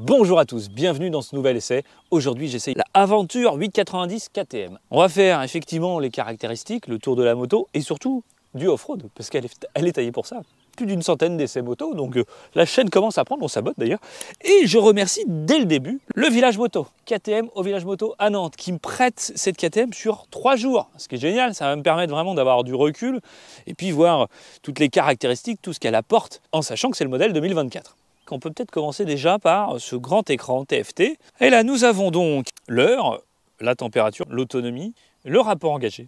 Bonjour à tous, bienvenue dans ce nouvel essai. Aujourd'hui j'essaye la Aventure 890 KTM. On va faire effectivement les caractéristiques, le tour de la moto et surtout du off-road parce qu'elle est taillée pour ça. Plus d'une centaine d'essais moto, donc la chaîne commence à prendre, on sabote d'ailleurs. Et je remercie dès le début le Village Moto, KTM au Village Moto à Nantes, qui me prête cette KTM sur 3 jours. Ce qui est génial, ça va me permettre vraiment d'avoir du recul et puis voir toutes les caractéristiques, tout ce qu'elle apporte, en sachant que c'est le modèle 2024. On peut peut-être commencer déjà par ce grand écran TFT. Et là, nous avons donc l'heure, la température, l'autonomie, le rapport engagé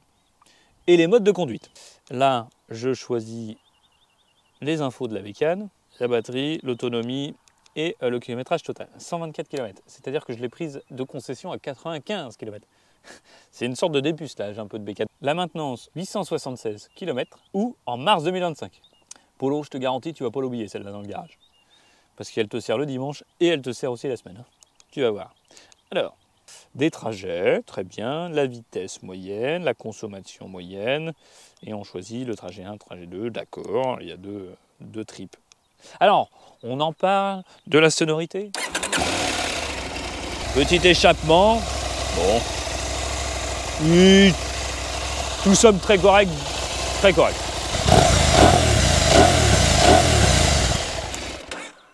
et les modes de conduite. Là, je choisis les infos de la bécane, la batterie, l'autonomie et le kilométrage total. 124 km, c'est-à-dire que je l'ai prise de concession à 95 km. C'est une sorte de dépucelage un peu de bécane. La maintenance, 876 km ou en mars 2025. Polo, je te garantis, tu ne vas pas l'oublier celle-là dans le garage. Parce qu'elle te sert le dimanche et elle te sert aussi la semaine. Tu vas voir. Alors, des trajets, très bien, la vitesse moyenne, la consommation moyenne, et on choisit le trajet 1, trajet 2, d'accord, il y a deux tripes. Alors, on en parle de la sonorité. Petit échappement, bon. Et tout somme très correct, très correct.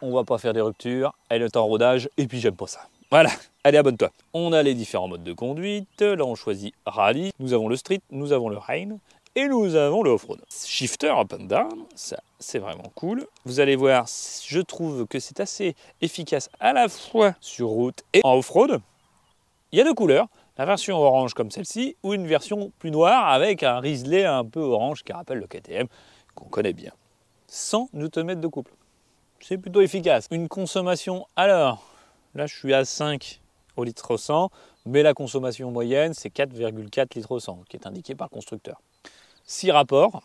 On va pas faire des ruptures, elle est en rodage, et puis j'aime pas ça. Voilà, allez, abonne-toi. On a les différents modes de conduite, là on choisit rallye, nous avons le street, nous avons le rain, et nous avons le off-road. Shifter up and down, ça c'est vraiment cool. Vous allez voir, je trouve que c'est assez efficace à la fois sur route et en off-road. Il y a deux couleurs, la version orange comme celle-ci, ou une version plus noire avec un Risley un peu orange qui rappelle le KTM, qu'on connaît bien. 100 Nm de couple. C'est plutôt efficace. Une consommation, alors, là je suis à 5 au litre au 100, mais la consommation moyenne c'est 4,4 litres au 100, qui est indiqué par le constructeur. 6 rapports,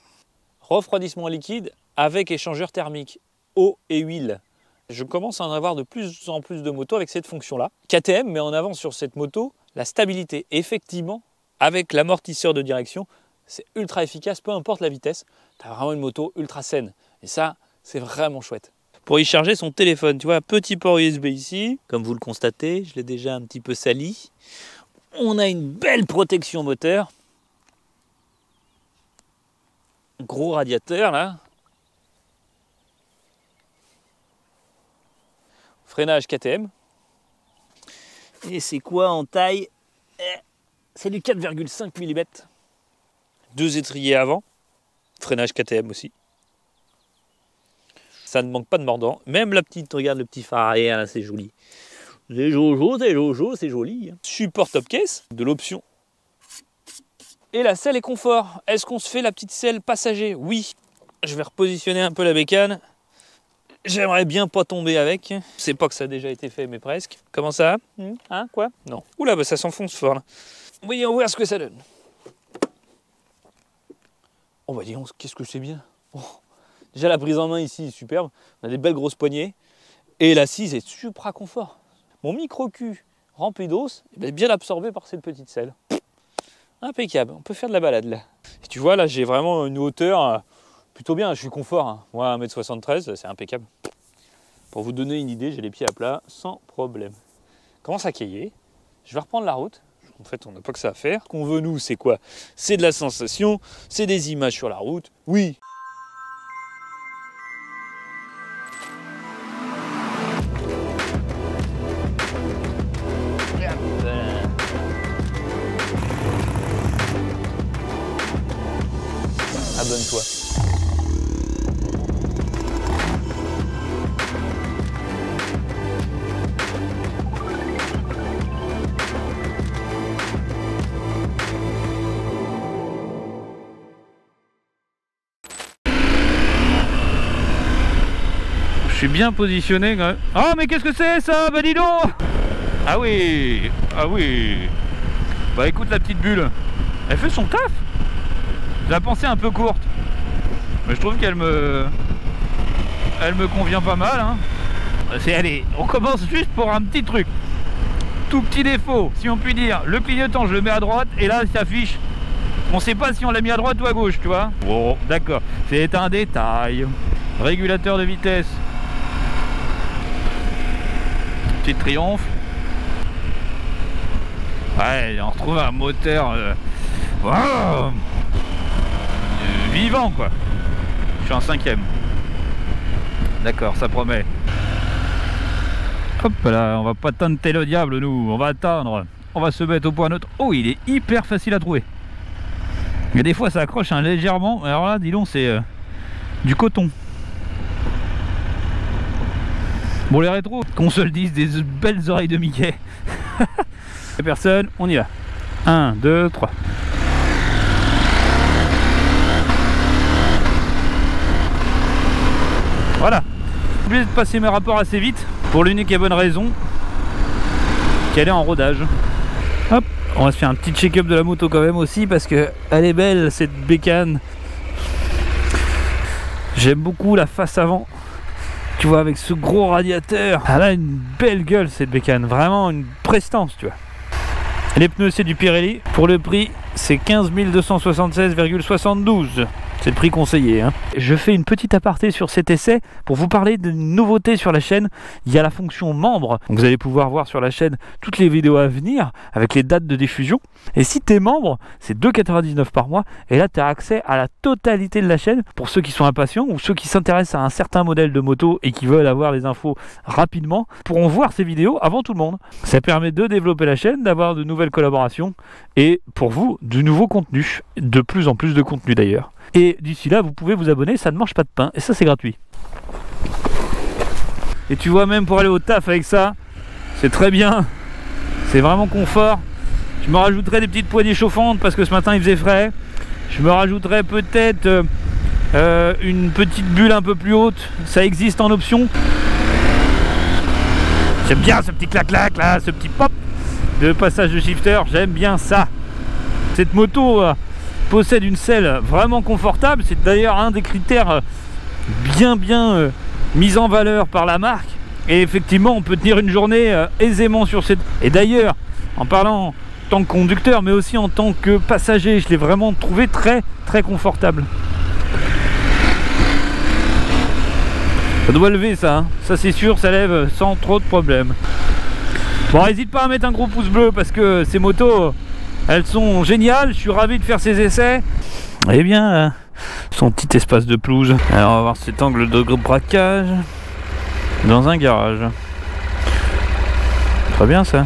refroidissement liquide avec échangeur thermique, eau et huile. Je commence à en avoir de plus en plus de motos avec cette fonction-là. KTM met en avant sur cette moto la stabilité. Effectivement, avec l'amortisseur de direction, c'est ultra efficace, peu importe la vitesse. Tu as vraiment une moto ultra saine. Et ça, c'est vraiment chouette. Pour y charger son téléphone, tu vois, petit port USB ici, comme vous le constatez, je l'ai déjà un petit peu sali. On a une belle protection moteur. Gros radiateur là. Freinage KTM. Et c'est quoi en taille? C'est du 4,5 mm. 2 étriers avant. Freinage KTM aussi. Ça ne manque pas de mordant. Même la petite, regarde le petit phare arrière, là, c'est joli. C'est jojo, c'est joli. Support top case, de l'option. Et la selle et confort. Est-ce qu'on se fait la petite selle passager? Oui. Je vais repositionner un peu la bécane. J'aimerais bien pas tomber avec. C'est pas que ça a déjà été fait, mais presque. Comment ça? Hein, quoi? Non. Oula, bah ça s'enfonce fort, là. Voyons voir ce que ça donne. Oh bah dis donc, qu'est-ce que c'est bien. Oh. Déjà la prise en main ici est superbe, on a des belles grosses poignées et l'assise est supra confort. Mon micro-cul rempli d'os est bien absorbé par cette petite selle. Impeccable, on peut faire de la balade là. Et tu vois là j'ai vraiment une hauteur plutôt bien, je suis confort. Hein. Moi 1m73 c'est impeccable. Pour vous donner une idée, j'ai les pieds à plat sans problème. Commence à cailler, je vais reprendre la route. En fait on n'a pas que ça à faire. Ce qu'on veut nous c'est quoi? C'est de la sensation, c'est des images sur la route. Oui. Abonne-toi. Je suis bien positionné quand même. Oh mais qu'est-ce que c'est ça? Bah dis donc! Ah oui! Ah oui! Bah écoute la petite bulle, elle fait son taf! Je la pensais un peu courte, mais je trouve qu'elle me convient pas mal. Hein. Allez, on commence juste pour un petit truc. Tout petit défaut, si on peut dire. Le clignotant, je le mets à droite et là, il s'affiche. On sait pas si on l'a mis à droite ou à gauche, tu vois. Bon, d'accord, c'est un détail. Régulateur de vitesse. petite Triumph. Ouais, on retrouve un moteur wow, vivant quoi. Je suis en 5ème. D'accord, ça promet. Hop là, on va pas tenter le diable nous, on va attendre. On va se mettre au point neutre. Oh, il est hyper facile à trouver. Mais des fois ça accroche hein, légèrement. Alors là, dis donc, c'est du coton. Bon, les rétros, qu'on se le dise, des belles oreilles de Mickey. Personne, on y va. 1, 2, 3. Voilà. J'ai obligé de passer mes rapports assez vite pour l'unique et bonne raison qu'elle est en rodage. Hop, on va se faire un petit check-up de la moto quand même aussi parce que elle est belle cette bécane. J'aime beaucoup la face avant. Tu vois, avec ce gros radiateur. Elle a une belle gueule cette bécane, vraiment une prestance, tu vois. Les pneus c'est du Pirelli. Pour le prix c'est 15 276,72. C'est le prix conseillé hein. Je fais une petite aparté sur cet essai pour vous parler d'une nouveauté sur la chaîne. Il y a la fonction membre. Donc vous allez pouvoir voir sur la chaîne toutes les vidéos à venir avec les dates de diffusion. Et si tu es membre, c'est 2,99 € par mois. Et là tu as accès à la totalité de la chaîne pour ceux qui sont impatients ou ceux qui s'intéressent à un certain modèle de moto et qui veulent avoir les infos rapidement, pourront voir ces vidéos avant tout le monde. Ça permet de développer la chaîne, d'avoir de nouvelles collaborations et pour vous, du nouveau contenu. De plus en plus de contenu d'ailleurs. Et d'ici là, vous pouvez vous abonner, ça ne mange pas de pain. Et ça, c'est gratuit. Et tu vois, même pour aller au taf avec ça, c'est très bien. C'est vraiment confort. Je me rajouterai des petites poignées chauffantes parce que ce matin, il faisait frais. Je me rajouterai peut-être une petite bulle un peu plus haute. Ça existe en option. J'aime bien ce petit clac-clac là, ce petit pop de passage de shifter. J'aime bien ça. Cette moto... possède une selle vraiment confortable, c'est d'ailleurs un des critères bien mis en valeur par la marque et effectivement on peut tenir une journée aisément sur cette... Et d'ailleurs en parlant en tant que conducteur mais aussi en tant que passager, je l'ai vraiment trouvé très confortable. Ça doit lever ça, hein. Ça c'est sûr, ça lève sans trop de problèmes. Bon, n'hésite pas à mettre un gros pouce bleu parce que ces motos elles sont géniales, je suis ravi de faire ces essais. Eh bien, son petit espace de pelouse. Alors on va voir cet angle de braquage dans un garage. Très bien ça.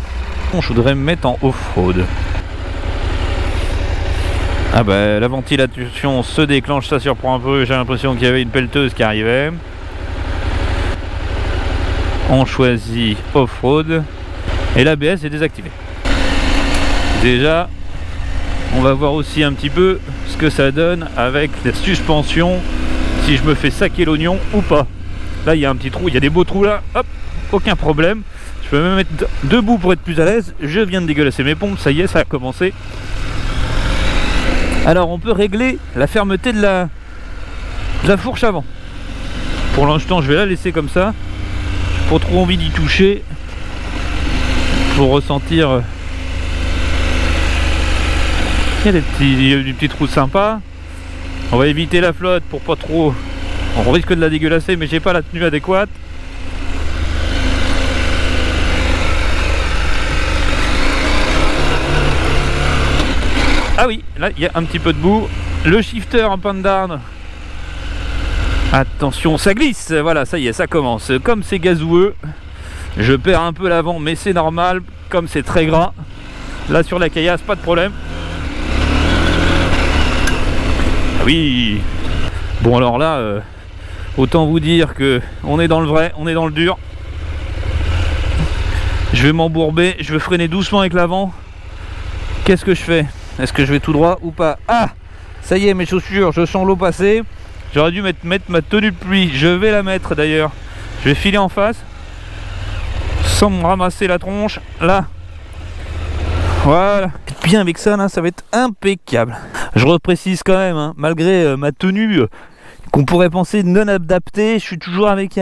Je voudrais me mettre en off-road. Ah bah la ventilation se déclenche, ça surprend un peu. J'ai l'impression qu'il y avait une pelleteuse qui arrivait. On choisit off-road et l'ABS est désactivé. Déjà, on va voir aussi un petit peu ce que ça donne avec la suspension, si je me fais saquer l'oignon ou pas. Là, il y a un petit trou, il y a des beaux trous là, hop, aucun problème. Je peux me mettre debout pour être plus à l'aise. Je viens de dégueulasser mes pompes, ça y est, ça a commencé. Alors, on peut régler la fermeté de la fourche avant. Pour l'instant, je vais la laisser comme ça. J'ai pas trop envie d'y toucher pour ressentir... Il y a des petits trous sympas. On va éviter la flotte pour pas trop... On risque de la dégueulasser mais j'ai pas la tenue adéquate. Ah oui, là il y a un petit peu de boue. Le shifter en pan down. Attention, ça glisse. Voilà, ça y est, ça commence. Comme c'est gazoueux, je perds un peu l'avant mais c'est normal. Comme c'est très gras. Là sur la caillasse, pas de problème. Oui. Bon alors là, autant vous dire que on est dans le vrai, on est dans le dur. Je vais m'embourber, je vais freiner doucement avec l'avant. Qu'est-ce que je fais? Est-ce que je vais tout droit ou pas? Ah, ça y est, mes chaussures, je sens l'eau passer. J'aurais dû mettre ma tenue de pluie. Je vais la mettre d'ailleurs. Je vais filer en face sans me ramasser la tronche. Là. Voilà, bien avec ça là, ça va être impeccable. Je reprécise quand même, hein, malgré ma tenue qu'on pourrait penser non adaptée, je suis toujours avec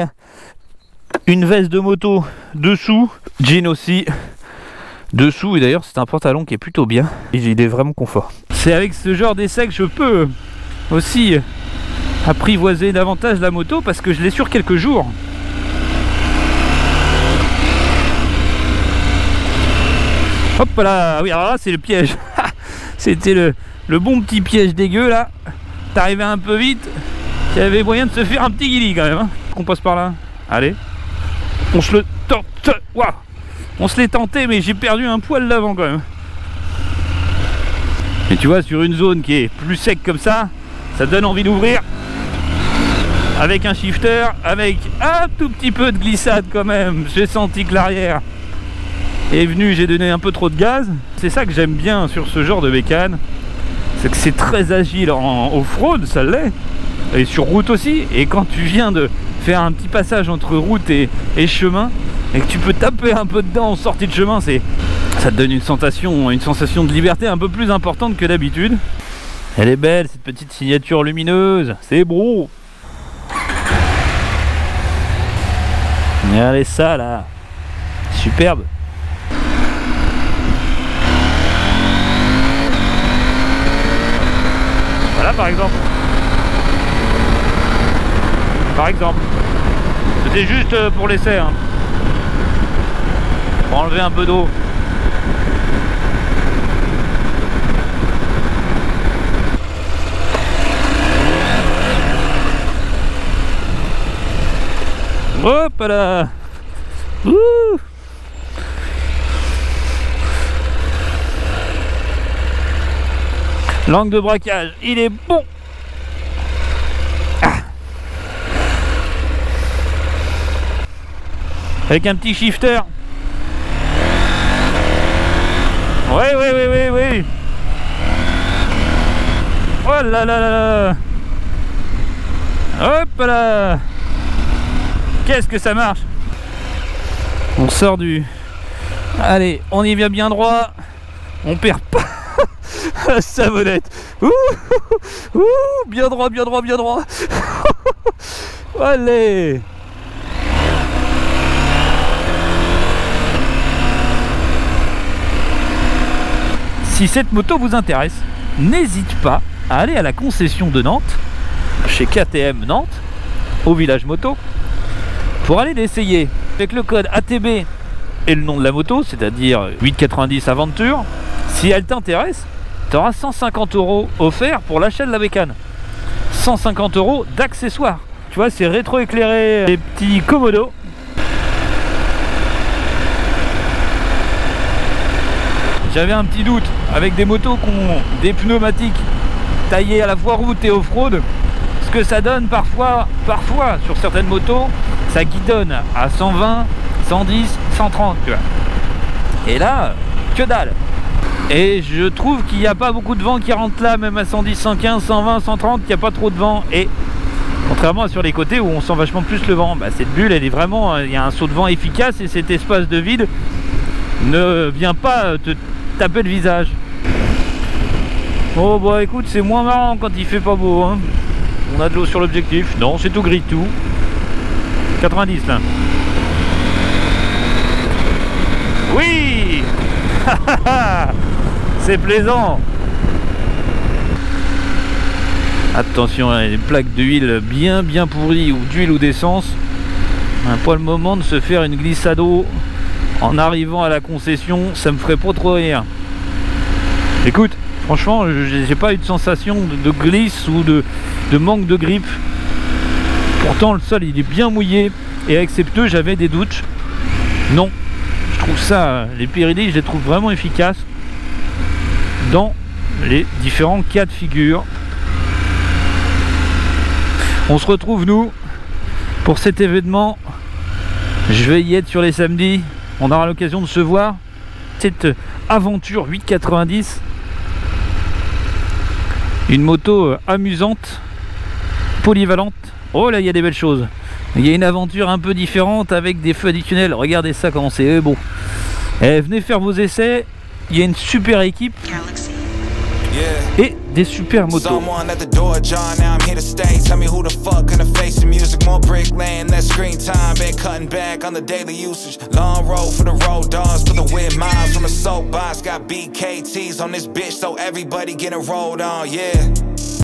une veste de moto dessous, jean aussi dessous, et d'ailleurs c'est un pantalon qui est plutôt bien, et il est vraiment confort. C'est avec ce genre d'essai que je peux aussi apprivoiser davantage la moto parce que je l'ai sur quelques jours. Hop là, oui, alors là c'est le piège. C'était le bon petit piège dégueu là. T'arrivais un peu vite, il y avait moyen de se faire un petit guilly quand même. Hein. On passe par là. Allez. On se le tente. Waouh. On se l'est tenté, mais j'ai perdu un poil d'avant quand même. Et tu vois, sur une zone qui est plus sec comme ça donne envie d'ouvrir. Avec un shifter, avec un tout petit peu de glissade quand même. J'ai senti que l'arrière est venu, j'ai donné un peu trop de gaz. C'est ça que j'aime bien sur ce genre de bécane. C'est que c'est très agile en off-road, ça l'est. Et sur route aussi. Et quand tu viens de faire un petit passage entre route et chemin, et que tu peux taper un peu dedans en sortie de chemin, ça te donne une sensation de liberté un peu plus importante que d'habitude. Elle est belle cette petite signature lumineuse, c'est beau. Regardez ça là, superbe. Voilà par exemple. C'était juste pour l'essai, hein. Pour enlever un peu d'eau. Hop là. Ouh. L'angle de braquage, il est bon. Avec un petit shifter. Oui. Oh là là là là. Hop là. Qu'est-ce que ça marche. On sort du... Allez, on y vient bien droit. On perd pas la savonnette. Ouh, bien droit. Allez. Si cette moto vous intéresse, n'hésite pas à aller à la concession de Nantes, chez KTM Nantes, au village moto, pour aller l'essayer. Avec le code ATB et le nom de la moto, c'est-à-dire 890 Aventure, si elle t'intéresse, tu auras 150 € offerts pour l'achat de la bécane. 150 € d'accessoires. Tu vois, c'est rétro-éclairé, les petits commodos. J'avais un petit doute avec des motos qui ont des pneumatiques taillés à la fois route et off-road. Ce que ça donne parfois sur certaines motos, ça guidonne à 120, 110, 130, tu vois. Et là, que dalle. Et je trouve qu'il n'y a pas beaucoup de vent qui rentre là, même à 110, 115, 120, 130, il n'y a pas trop de vent. Et contrairement à sur les côtés où on sent vachement plus le vent, bah, cette bulle, elle est vraiment, il y a un saut de vent efficace et cet espace de vide ne vient pas te taper le visage. Oh bah écoute, c'est moins marrant quand il fait pas beau, hein. On a de l'eau sur l'objectif. Non, c'est tout gris tout. 90 là. Oui. C'est plaisant. Attention, les plaques d'huile bien pourries, ou d'huile ou d'essence. Pas le moment de se faire une glissade d'eau en arrivant à la concession, ça me ferait pas trop rire. Écoute, franchement, j'ai pas eu de sensation de glisse ou de manque de grippe. Pourtant, le sol il est bien mouillé et avec ces pneus, j'avais des doutes. Non, je trouve ça, les Pirelli, je les trouve vraiment efficaces dans les différents cas de figure. On se retrouve nous pour cet événement. Je vais y être sur les samedis. On aura l'occasion de se voir. Cette aventure 890, une moto amusante, polyvalente. Oh là, il y a des belles choses. Il y a une aventure un peu différente avec des feux additionnels. Regardez ça comment c'est beau. Et venez faire vos essais. Il y a une super équipe et des super motos. Someone at the door, John, now I'm here to stay. Tell me who the fuck gonna face the music. More bricklaying, less screen time. Been cutting back on the daily usage. Long road for the road dogs, for the weird miles from a soapbox. Got BKTs on this bitch, so everybody getting rolled on, yeah.